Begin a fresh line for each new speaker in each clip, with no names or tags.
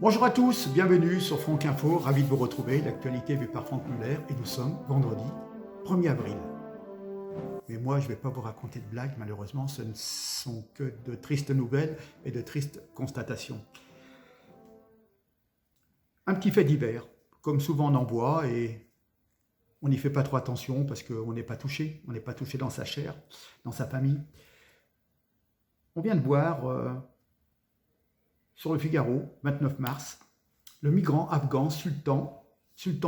Bonjour à tous, bienvenue sur Franck Info, ravi de vous retrouver, l'actualité vue par Franck Muller, et nous sommes vendredi 1er avril. Mais moi, je ne vais pas vous raconter de blagues, malheureusement, ce ne sont que de tristes nouvelles et de tristes constatations. Un petit fait divers, comme souvent on en voit, et on n'y fait pas trop attention parce qu'on n'est pas touché dans sa chair, dans sa famille. On vient de voir sur le Figaro, 29 mars, le migrant afghan Sultan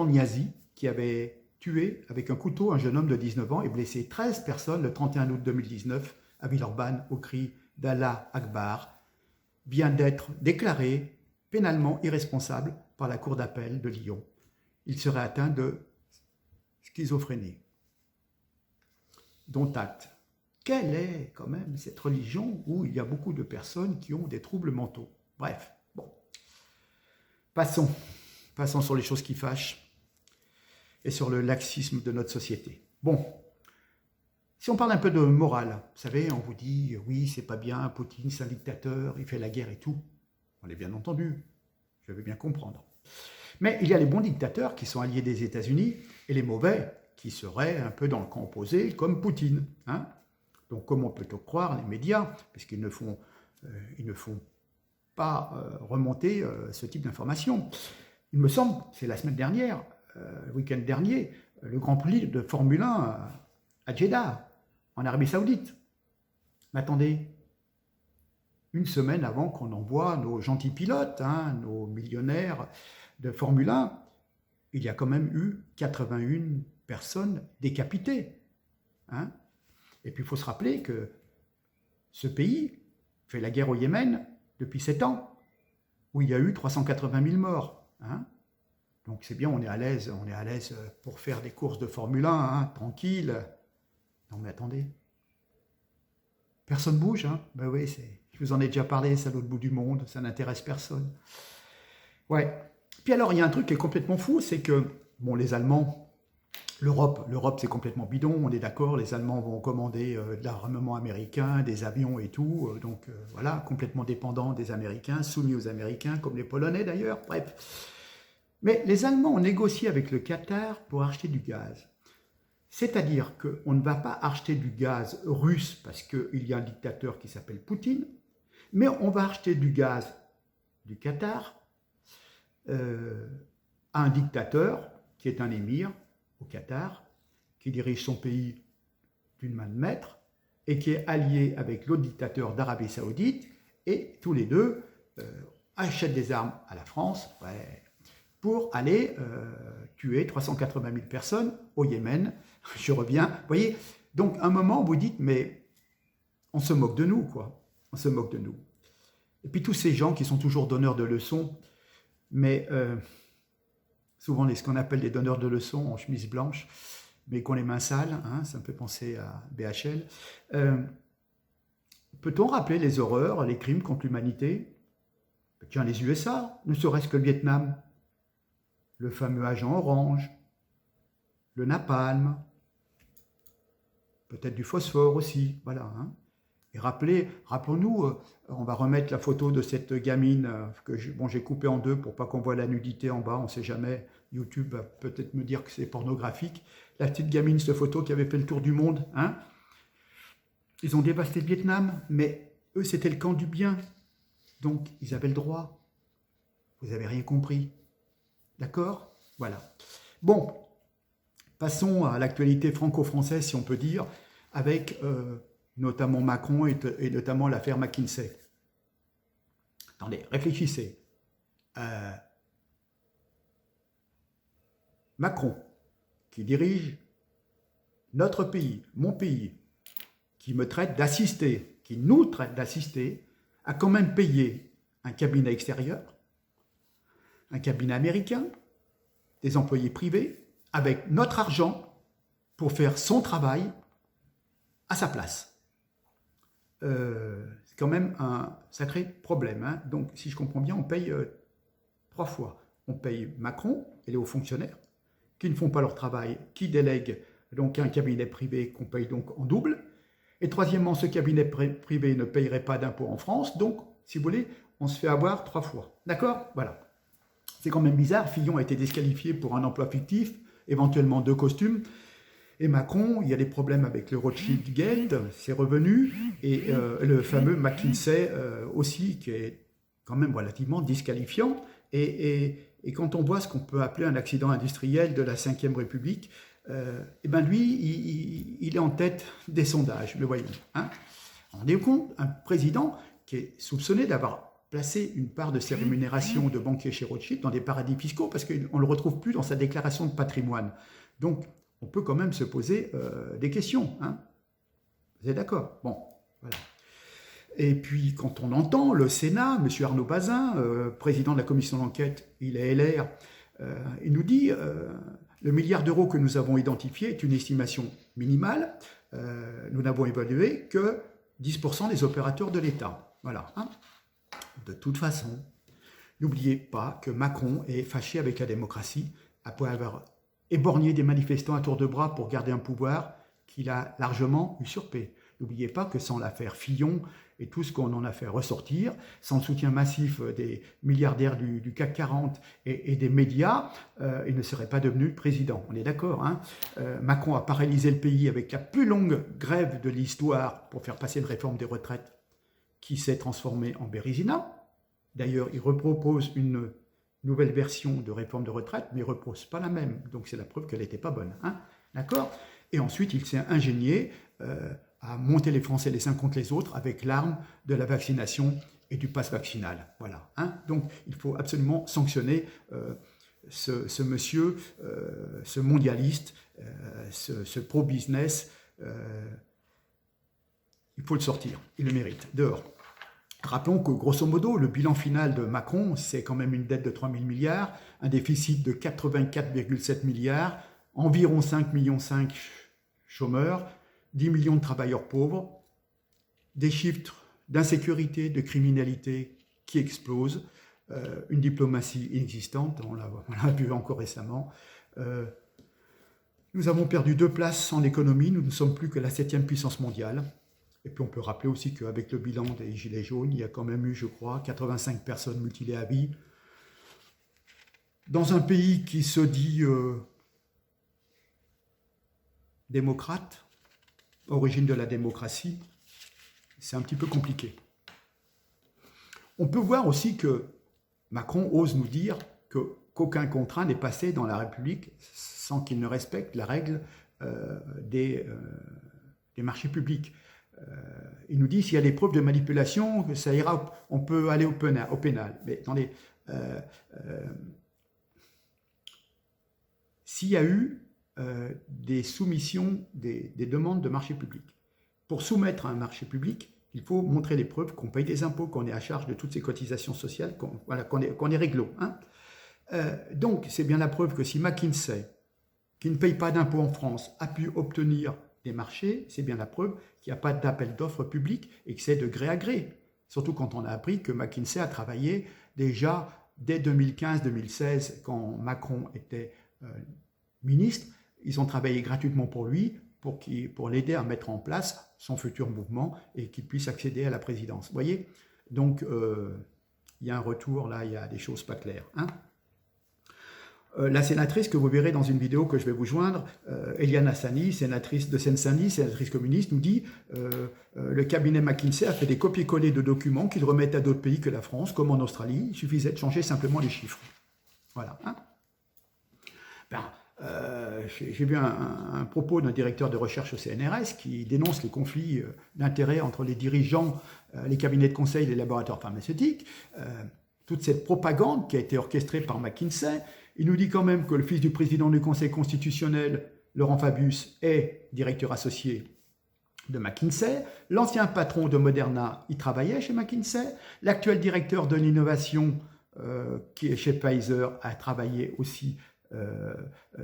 Niazi, qui avait tué avec un couteau un jeune homme de 19 ans et blessé 13 personnes le 31 août 2019 à Villeurbanne au cri d'Allah Akbar, vient d'être déclaré pénalement irresponsable par la Cour d'appel de Lyon. Il serait atteint de schizophrénie. Dont acte. Quelle est quand même cette religion où il y a beaucoup de personnes qui ont des troubles mentaux? Bref, bon. Passons sur les choses qui fâchent et sur le laxisme de notre société. Bon, si on parle un peu de morale, vous savez, on vous dit, oui, c'est pas bien, Poutine, c'est un dictateur, il fait la guerre et tout. On l'a bien entendu, je veux bien comprendre. Mais il y a les bons dictateurs qui sont alliés des États-Unis et les mauvais qui seraient un peu dans le camp opposé, comme Poutine. Hein. Donc comment peut-on croire les médias, parce qu'ils ne font pas remonter ce type d'informations. Il me semble, c'est la semaine dernière, le week-end dernier, le Grand Prix de Formule 1 à Jeddah, en Arabie Saoudite. Mais attendez, une semaine avant qu'on envoie nos gentils pilotes, hein, nos millionnaires de Formule 1, il y a quand même eu 81 personnes décapitées. Hein. Et puis il faut se rappeler que ce pays fait la guerre au Yémen depuis 7 ans, où il y a eu 380 000 morts. Hein. Donc c'est bien, on est à l'aise pour faire des courses de Formule 1, hein, tranquille. Non mais attendez, personne bouge, hein. Ben oui, je vous en ai déjà parlé, c'est à l'autre bout du monde, ça n'intéresse personne. Ouais. Puis alors, il y a un truc qui est complètement fou, c'est que, bon, les Allemands, l'Europe c'est complètement bidon, on est d'accord, les Allemands vont commander de l'armement américain, des avions et tout, donc voilà, complètement dépendants des Américains, soumis aux Américains, comme les Polonais d'ailleurs, bref. Mais les Allemands ont négocié avec le Qatar pour acheter du gaz. C'est-à-dire qu'on ne va pas acheter du gaz russe parce qu'il y a un dictateur qui s'appelle Poutine, mais on va acheter du gaz du Qatar à un dictateur qui est un émir au Qatar, qui dirige son pays d'une main de maître et qui est allié avec l'autre dictateur d'Arabie Saoudite, et tous les deux achètent des armes à la France pour aller tuer 380 000 personnes au Yémen. Je reviens, vous voyez, donc à un moment vous dites, mais on se moque de nous, quoi, on se moque de nous. Et puis tous ces gens qui sont toujours donneurs de leçons, mais souvent ce qu'on appelle des donneurs de leçons en chemise blanche, mais qui ont les mains sales, hein, ça me fait penser à BHL. Peut-on rappeler les horreurs, les crimes contre l'humanité? Tiens, les USA, ne serait-ce que le Vietnam, le fameux agent orange, le napalm, peut-être du phosphore aussi, voilà. Hein. Et rappelons-nous, on va remettre la photo de cette gamine que j'ai coupée en deux pour pas qu'on voit la nudité en bas, on ne sait jamais, YouTube va peut-être me dire que c'est pornographique. La petite gamine, cette photo qui avait fait le tour du monde, hein. Ils ont dévasté le Vietnam, mais eux c'était le camp du bien, donc ils avaient le droit. Vous n'avez rien compris, d'accord? Voilà. Bon, passons à l'actualité franco-française, si on peut dire, avec notamment Macron et notamment l'affaire McKinsey. Attendez, réfléchissez. Macron, qui dirige notre pays, mon pays, qui me traite d'assister, qui nous traite d'assister, a quand même payé un cabinet extérieur, un cabinet américain, des employés privés, avec notre argent pour faire son travail à sa place. C'est quand même un sacré problème. Hein. Donc, si je comprends bien, on paye 3 fois. On paye Macron et les hauts fonctionnaires qui ne font pas leur travail, qui délèguent donc un cabinet privé qu'on paye donc en double. Et troisièmement, ce cabinet privé ne payerait pas d'impôts en France. Donc, si vous voulez, on se fait avoir 3 fois. D'accord? Voilà. C'est quand même bizarre, Fillon a été disqualifié pour un emploi fictif, éventuellement 2 costumes, et Macron, il y a des problèmes avec le Rothschild Gate, c'est revenu, et le fameux McKinsey aussi, qui est quand même relativement disqualifiant, et quand on voit ce qu'on peut appeler un accident industriel de la Ve République, et ben lui, il est en tête des sondages, le voyons. Hein. Rendez-vous compte, un président qui est soupçonné d'avoir placé une part de ses rémunérations de banquier chez Rothschild dans des paradis fiscaux, parce qu'on ne le retrouve plus dans sa déclaration de patrimoine. Donc, on peut quand même se poser des questions. Hein. Vous êtes d'accord? Bon, voilà. Et puis, quand on entend le Sénat, M. Arnaud Bazin, président de la commission d'enquête, il est LR, il nous dit le milliard d'euros que nous avons identifié est une estimation minimale. Nous n'avons évalué que 10% des opérateurs de l'État. Voilà. Hein. De toute façon, n'oubliez pas que Macron est fâché avec la démocratie après avoir éborgné des manifestants à tour de bras pour garder un pouvoir qu'il a largement usurpé. N'oubliez pas que sans l'affaire Fillon et tout ce qu'on en a fait ressortir, sans le soutien massif des milliardaires du CAC 40 et des médias, il ne serait pas devenu président. On est d'accord, hein. Macron a paralysé le pays avec la plus longue grève de l'histoire pour faire passer une réforme des retraites qui s'est transformée en Bérézina. D'ailleurs, il repropose une nouvelle version de réforme de retraite, mais il ne repose pas la même. Donc c'est la preuve qu'elle n'était pas bonne. Hein. D'accord? Et ensuite, il s'est ingénié à monter les Français les uns contre les autres avec l'arme de la vaccination et du pass vaccinal. Voilà. Hein. Donc il faut absolument sanctionner ce monsieur, ce mondialiste, ce pro-business. Il faut le sortir, il le mérite, dehors. Rappelons que, grosso modo, le bilan final de Macron, c'est quand même une dette de 3 000 milliards, un déficit de 84,7 milliards, environ 5,5 millions de chômeurs, 10 millions de travailleurs pauvres, des chiffres d'insécurité, de criminalité qui explosent, une diplomatie inexistante, on l'a vu encore récemment. Nous avons perdu 2 places en économie, nous ne sommes plus que la 7e puissance mondiale. Et puis on peut rappeler aussi qu'avec le bilan des Gilets jaunes, il y a quand même eu, je crois, 85 personnes mutilées à vie. Dans un pays qui se dit démocrate, origine de la démocratie, c'est un petit peu compliqué. On peut voir aussi que Macron ose nous dire qu'aucun contrat n'est passé dans la République sans qu'il ne respecte la règle des marchés publics. Il nous dit s'il y a des preuves de manipulation, ça ira, on peut aller au pénal. Mais attendez, s'il y a eu des soumissions, des demandes de marché public, pour soumettre à un marché public, il faut montrer les preuves qu'on paye des impôts, qu'on est à charge de toutes ces cotisations sociales, qu'on est réglo. Hein. Donc, c'est bien la preuve que si McKinsey, qui ne paye pas d'impôts en France, a pu obtenir des marchés, c'est bien la preuve qu'il n'y a pas d'appel d'offres public et que c'est de gré à gré. Surtout quand on a appris que McKinsey a travaillé déjà dès 2015-2016, quand Macron était ministre, ils ont travaillé gratuitement pour lui, pour l'aider à mettre en place son futur mouvement et qu'il puisse accéder à la présidence. Vous voyez? Donc, il y a un retour, là, il y a des choses pas claires. Hein. La sénatrice que vous verrez dans une vidéo que je vais vous joindre, Eliane Hassani, sénatrice de Seine-Saint-Denis, sénatrice communiste, nous dit le cabinet McKinsey a fait des copier-coller de documents qu'ils remettent à d'autres pays que la France, comme en Australie. Il suffisait de changer simplement les chiffres. Voilà. Hein. J'ai vu un propos d'un directeur de recherche au CNRS qui dénonce les conflits d'intérêts entre les dirigeants, les cabinets de conseil et les laboratoires pharmaceutiques. Toute cette propagande qui a été orchestrée par McKinsey. Il nous dit quand même que le fils du président du Conseil constitutionnel, Laurent Fabius, est directeur associé de McKinsey. L'ancien patron de Moderna, il travaillait chez McKinsey. L'actuel directeur de l'innovation, qui est chez Pfizer, a travaillé aussi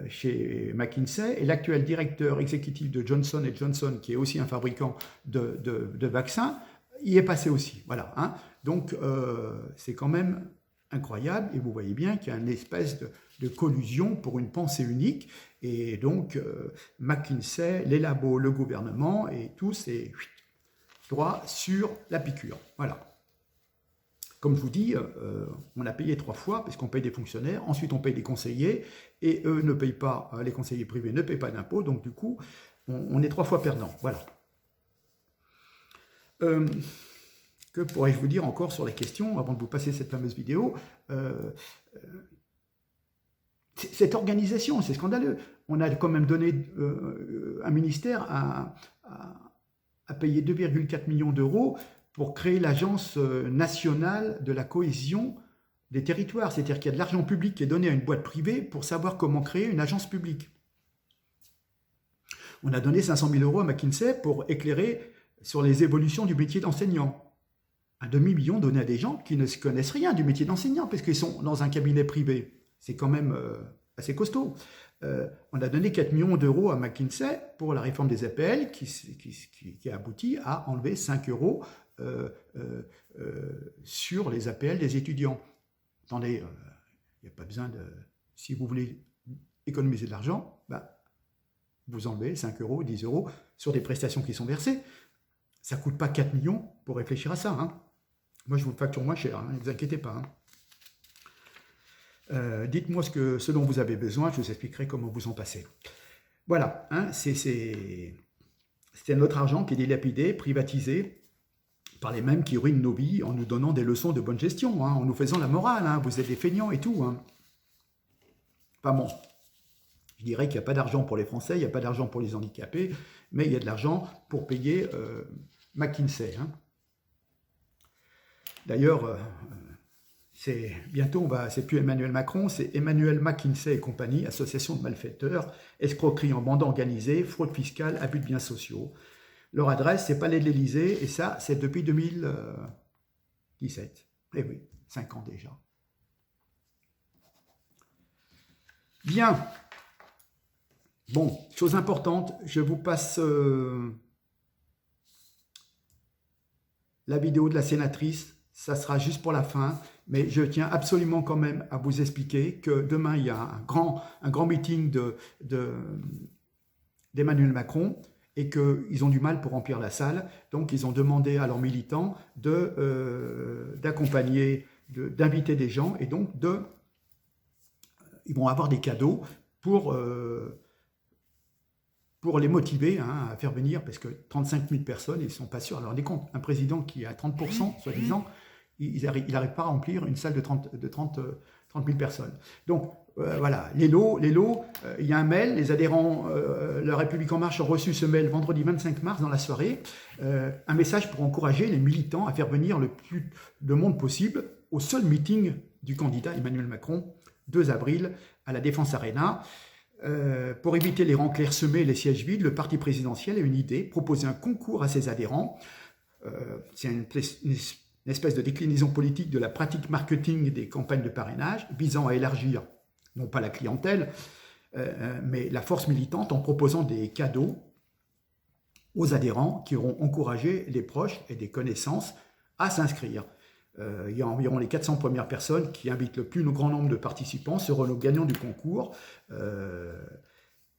chez McKinsey. Et l'actuel directeur exécutif de Johnson & Johnson, qui est aussi un fabricant de vaccins, y est passé aussi. Voilà. Hein. Donc, c'est quand même incroyable, et vous voyez bien qu'il y a une espèce de collusion pour une pensée unique, et donc McKinsey, les labos, le gouvernement, et tout, c'est droit sur la piqûre. Voilà. Comme je vous dis, on a payé 3 fois, parce qu'on paye des fonctionnaires, ensuite on paye des conseillers, et eux ne payent pas, les conseillers privés ne payent pas d'impôts, donc du coup, on est 3 fois perdant. Voilà. Que pourrais-je vous dire encore sur la question, avant de vous passer cette fameuse vidéo? Cette organisation, c'est scandaleux. On a quand même donné un ministère à payer 2,4 millions d'euros pour créer l'Agence nationale de la cohésion des territoires. C'est-à-dire qu'il y a de l'argent public qui est donné à une boîte privée pour savoir comment créer une agence publique. On a donné 500 000 euros à McKinsey pour éclairer sur les évolutions du métier d'enseignant. Un demi-million donné à des gens qui ne connaissent rien du métier d'enseignant, parce qu'ils sont dans un cabinet privé. C'est quand même assez costaud. On a donné 4 millions d'euros à McKinsey pour la réforme des APL, qui a abouti à enlever 5 euros sur les APL des étudiants. Attendez, il n'y a pas besoin de... Si vous voulez économiser de l'argent, vous enlevez 5 euros, 10 euros sur des prestations qui sont versées. Ça ne coûte pas 4 millions pour réfléchir à ça. Hein. Moi, je vous le facture moins cher, ne vous inquiétez pas. Dites-moi ce dont vous avez besoin, je vous expliquerai comment vous en passez. Voilà, hein, c'est notre argent qui est dilapidé, privatisé, par les mêmes qui ruinent nos vies en nous donnant des leçons de bonne gestion, hein, en nous faisant la morale, hein, vous êtes des feignants et tout. Hein. Enfin bon, je dirais qu'il n'y a pas d'argent pour les Français, il n'y a pas d'argent pour les handicapés, mais il y a de l'argent pour payer McKinsey. Hein. D'ailleurs, bientôt, c'est plus Emmanuel Macron, c'est Emmanuel McKinsey et compagnie, association de malfaiteurs, escroquerie en bande organisée, fraude fiscale, abus de biens sociaux. Leur adresse, c'est Palais de l'Élysée, et ça, c'est depuis 2017. Eh oui, 5 ans déjà. Bien. Bon, chose importante, je vous passe la vidéo de la sénatrice. Ça sera juste pour la fin, mais je tiens absolument quand même à vous expliquer que demain, il y a un grand meeting d'Emmanuel Macron et qu'ils ont du mal pour remplir la salle. Donc, ils ont demandé à leurs militants d'accompagner, d'inviter des gens et donc ils vont avoir des cadeaux pour les motiver à faire venir, parce que 35 000 personnes, ils ne sont pas sûrs. Alors, on est compte, un président qui a 30%, soi-disant, il n'arrive pas à remplir une salle de 30 000 personnes. Donc, voilà, les lots, il y a un mail, les adhérents La République En Marche ont reçu ce mail vendredi 25 mars dans la soirée, un message pour encourager les militants à faire venir le plus de monde possible au seul meeting du candidat Emmanuel Macron, 2 avril, à la Défense Arena. Pour éviter les rangs clairsemés et les sièges vides, le parti présidentiel a une idée, proposer un concours à ses adhérents. C'est une espèce de déclinaison politique de la pratique marketing des campagnes de parrainage, visant à élargir, non pas la clientèle, mais la force militante en proposant des cadeaux aux adhérents qui auront encouragé les proches et des connaissances à s'inscrire. Il y a environ les 400 premières personnes qui invitent le plus grand nombre de participants seront nos gagnants du concours.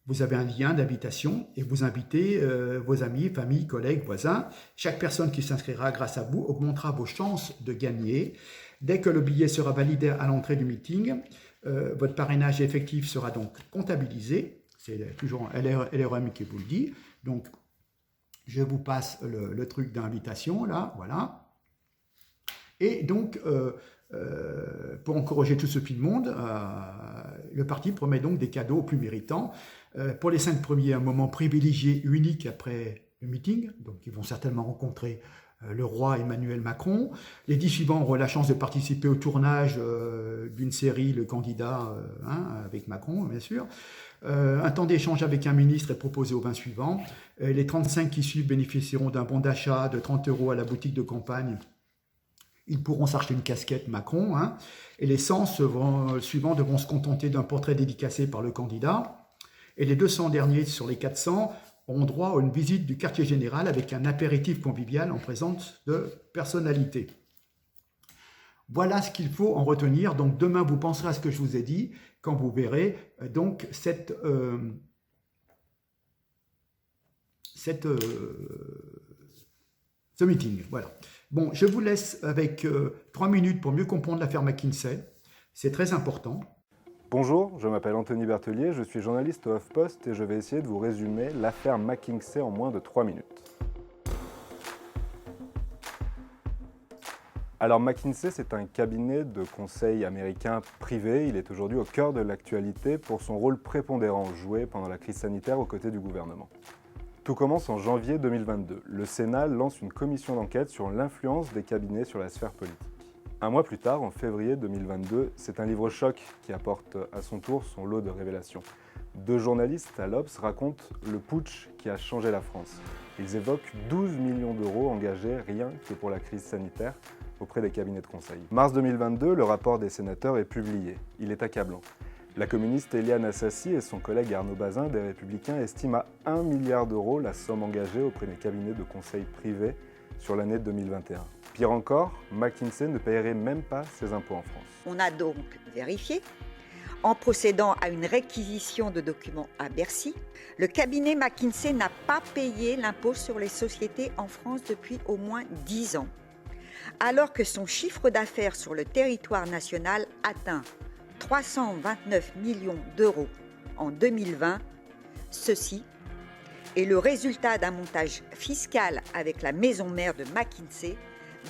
Vous avez un lien d'invitation et vous invitez vos amis, familles, collègues, voisins. Chaque personne qui s'inscrira grâce à vous augmentera vos chances de gagner. Dès que le billet sera validé à l'entrée du meeting, votre parrainage effectif sera donc comptabilisé. C'est toujours LRM qui vous le dit. Donc, je vous passe le truc d'invitation, là, voilà. Et donc, pour encourager tout ce petit monde, le parti promet donc des cadeaux aux plus méritants. Pour les 5 premiers, un moment privilégié, unique après le meeting. Donc, ils vont certainement rencontrer le roi Emmanuel Macron. Les 10 suivants auront la chance de participer au tournage d'une série, Le Candidat, avec Macron, bien sûr. Un temps d'échange avec un ministre est proposé aux 20 suivants. Les 35 qui suivent bénéficieront d'un bon d'achat de 30 € à la boutique de campagne. Ils pourront s'acheter une casquette Macron. Et les 100 suivants devront se contenter d'un portrait dédicacé par le candidat. Et les 200 derniers sur les 400 auront droit à une visite du quartier général avec un apéritif convivial en présence de personnalités. Voilà ce qu'il faut en retenir. Donc demain, vous penserez à ce que je vous ai dit quand vous verrez donc ce meeting. Voilà. Bon, je vous laisse avec 3 minutes pour mieux comprendre l'affaire McKinsey. C'est très important.
Bonjour, je m'appelle Anthony Berthelier, je suis journaliste au HuffPost et je vais essayer de vous résumer l'affaire McKinsey en moins de 3 minutes. Alors McKinsey, c'est un cabinet de conseil américain privé. Il est aujourd'hui au cœur de l'actualité pour son rôle prépondérant joué pendant la crise sanitaire aux côtés du gouvernement. Tout commence en janvier 2022. Le Sénat lance une commission d'enquête sur l'influence des cabinets sur la sphère politique. Un mois plus tard, en février 2022, c'est un livre choc qui apporte à son tour son lot de révélations. 2 journalistes à l'Obs racontent le putsch qui a changé la France. Ils évoquent 12 millions d'euros engagés rien que pour la crise sanitaire auprès des cabinets de conseil. Mars 2022, le rapport des sénateurs est publié. Il est accablant. La communiste Éliane Assassi et son collègue Arnaud Bazin des Républicains estiment à 1 milliard d'euros la somme engagée auprès des cabinets de conseil privés sur l'année 2021. Pire encore, McKinsey ne paierait même pas ses impôts en France.
On a donc vérifié. En procédant à une réquisition de documents à Bercy, le cabinet McKinsey n'a pas payé l'impôt sur les sociétés en France depuis au moins 10 ans, alors que son chiffre d'affaires sur le territoire national atteint 329 millions d'euros en 2020. Ceci est le résultat d'un montage fiscal avec la maison mère de McKinsey,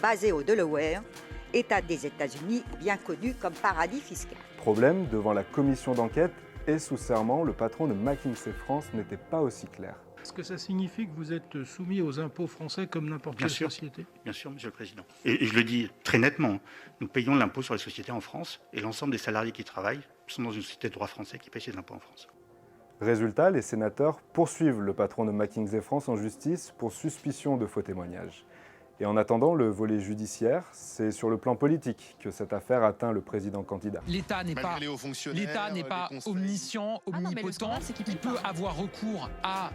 basée au Delaware, État des États-Unis bien connu comme paradis fiscal.
Problème, devant la commission d'enquête et sous serment, le patron de McKinsey France n'était pas aussi clair.
Est-ce que ça signifie que vous êtes soumis aux impôts français comme n'importe quelle société ?
Bien sûr, Monsieur le Président. Et je le dis très nettement, nous payons l'impôt sur les sociétés en France et l'ensemble des salariés qui travaillent sont dans une société de droit français qui paye ses impôts en France.
Résultat, les sénateurs poursuivent le patron de McKinsey France en justice pour suspicion de faux témoignages. Et en attendant le volet judiciaire, c'est sur le plan politique que cette affaire atteint le président candidat.
L'État n'est pas omniscient, omnipotent. Il peut avoir recours à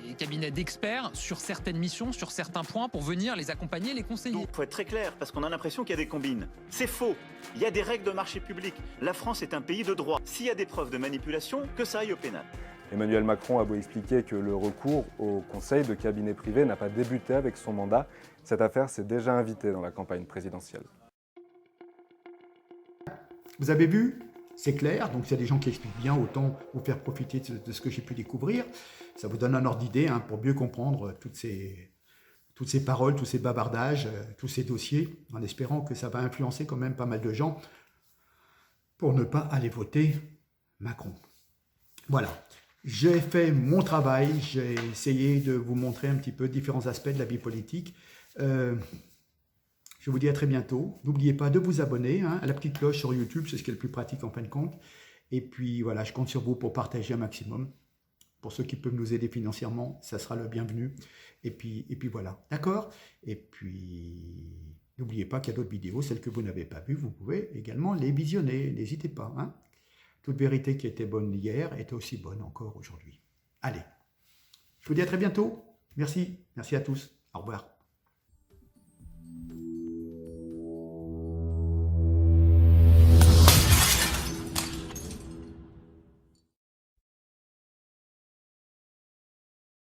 des cabinets d'experts sur certaines missions, sur certains points, pour venir les accompagner, les conseiller.
Il faut être très clair, parce qu'on a l'impression qu'il y a des combines. C'est faux. Il y a des règles de marché public. La France est un pays de droit. S'il y a des preuves de manipulation, que ça aille au pénal.
Emmanuel Macron a beau expliquer que le recours au conseil de cabinet privé n'a pas débuté avec son mandat, cette affaire s'est déjà invitée dans la campagne présidentielle.
Vous avez vu? C'est clair, donc c'est des gens qui expliquent bien, autant vous faire profiter de ce que j'ai pu découvrir. Ça vous donne un ordre d'idée pour mieux comprendre toutes ces paroles, tous ces bavardages, tous ces dossiers, en espérant que ça va influencer quand même pas mal de gens pour ne pas aller voter Macron. Voilà, j'ai fait mon travail, j'ai essayé de vous montrer un petit peu différents aspects de la vie politique. Je vous dis à très bientôt. N'oubliez pas de vous abonner à la petite cloche sur YouTube, c'est ce qui est le plus pratique en fin de compte. Et puis voilà, je compte sur vous pour partager un maximum. Pour ceux qui peuvent nous aider financièrement, ça sera le bienvenu. Et puis voilà, d'accord? Et puis, n'oubliez pas qu'il y a d'autres vidéos, celles que vous n'avez pas vues, vous pouvez également les visionner. N'hésitez pas. Toute vérité qui était bonne hier est aussi bonne encore aujourd'hui. Allez, je vous dis à très bientôt. Merci à tous. Au revoir.